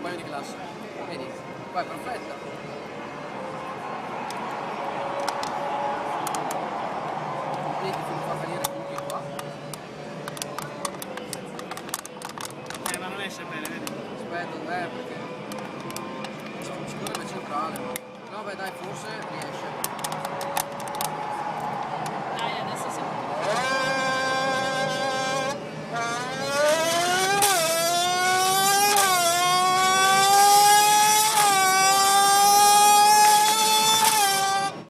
compagno di classe. Vedi? Qua è perfetta. Vedi che mi fa venire tutti qua. Ma non esce bene, vedi? Aspetta, perché ci vuole il centrale. No beh dai, forse riesce.